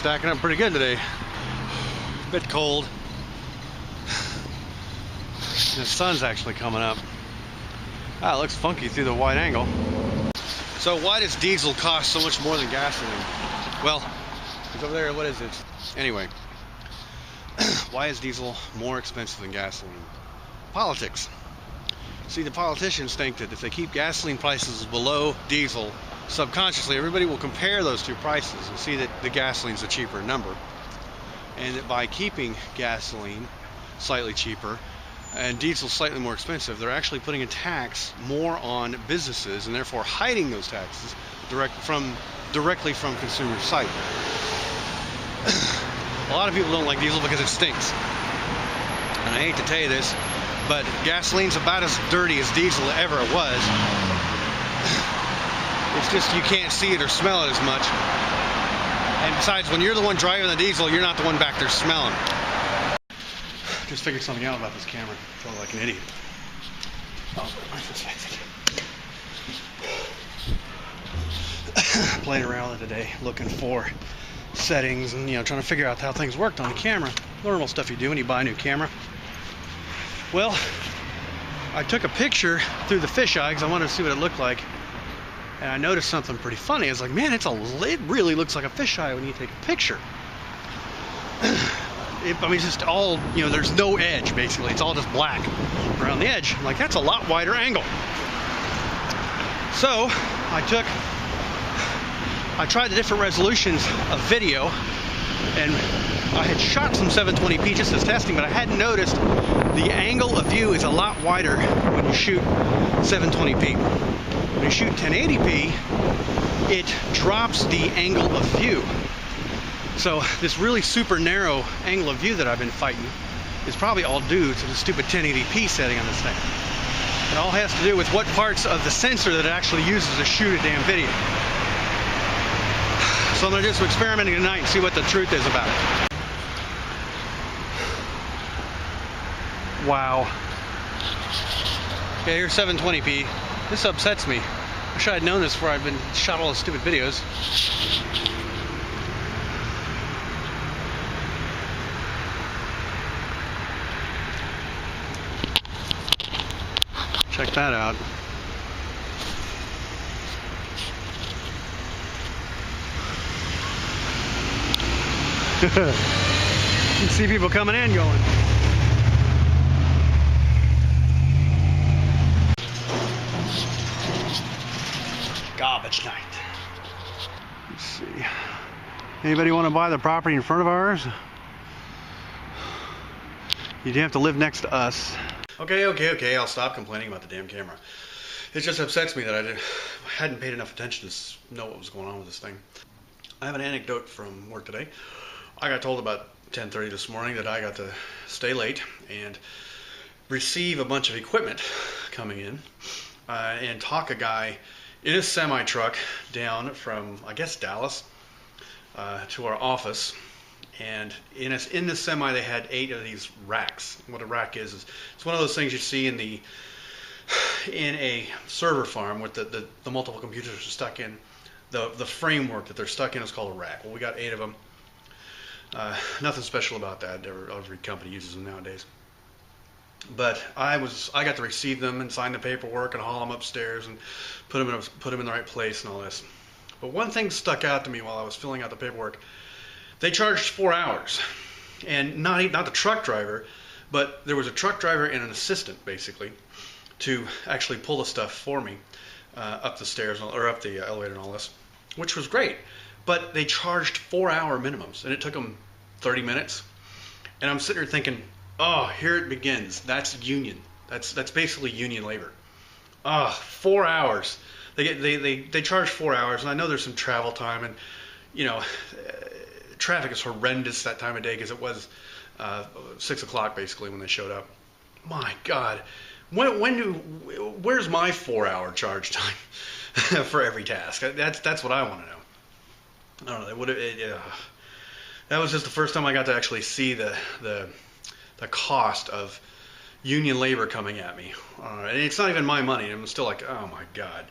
stacking up pretty good today. Bit cold. The sun's actually coming up. Ah, it looks funky through the wide angle. So why does diesel cost so much more than gasoline? Well, it's over there, what is it? Anyway, why is diesel more expensive than gasoline? Politics. See, the politicians think that if they keep gasoline prices below diesel, subconsciously everybody will compare those two prices and see that the gasoline's a cheaper number. And that by keeping gasoline slightly cheaper and diesel slightly more expensive, they're actually putting a tax more on businesses and therefore hiding those taxes directly from consumer sight. A lot of people don't like diesel because it stinks. And I hate to tell you this, but gasoline's about as dirty as diesel ever was. It's just you can't see it or smell it as much. And besides, when you're the one driving the diesel, you're not the one back there smelling. Just figured something out about this camera. I felt like an idiot. Oh, playing around with it today, looking for settings and trying to figure out how things worked on the camera. Normal stuff you do when you buy a new camera. Well, I took a picture through the fisheye because I wanted to see what it looked like. And I noticed something pretty funny. I was like, man, it really looks like a fisheye when you take a picture. I mean, it's just all, there's no edge, basically. It's all just black around the edge. I'm like, that's a lot wider angle. So, I tried the different resolutions of video, and I had shot some 720p just as testing, but I hadn't noticed the angle of view is a lot wider when you shoot 720p. When you shoot 1080p, it drops the angle of view. So this really super narrow angle of view that I've been fighting is probably all due to the stupid 1080p setting on this thing. It all has to do with what parts of the sensor that it actually uses to shoot a damn video. So I'm going to do some experimenting tonight and see what the truth is about it. Wow. Okay, here's 720p. This upsets me. I wish I had known this before I've been shot all the stupid videos. Check that out. You can see people coming in going. Garbage night. Let's see. Anybody want to buy the property in front of ours? You'd have to live next to us. Okay, I'll stop complaining about the damn camera. It just upsets me that I hadn't paid enough attention to know what was going on with this thing. I have an anecdote from work today. I got told about 10:30 this morning that I got to stay late and receive a bunch of equipment coming in and talk a guy in a semi-truck down from, I guess, Dallas to our office. And in this semi, they had 8 of these racks. What a rack is it's one of those things you see in a server farm with the multiple computers are stuck in. The framework that they're stuck in is called a rack. Well, we got 8 of them. Nothing special about that. Every company uses them nowadays. But I got to receive them and sign the paperwork and haul them upstairs and put them in the right place and all this. But one thing stuck out to me while I was filling out the paperwork. They charged 4 hours, and not the truck driver, but there was a truck driver and an assistant basically to actually pull the stuff for me up the stairs or up the elevator and all this, which was great. But they charged 4-hour minimums, and it took them 30 minutes. And I'm sitting here thinking, oh, here it begins. That's union. That's basically union labor. 4 hours. They charge 4 hours, and I know there's some travel time, and traffic is horrendous that time of day because it was 6 o'clock basically when they showed up. My God, where's my 4-hour charge time for every task? That's what I want to know. I don't know. That was just the first time I got to actually see the cost of union labor coming at me. And it's not even my money. I'm still like, oh my God.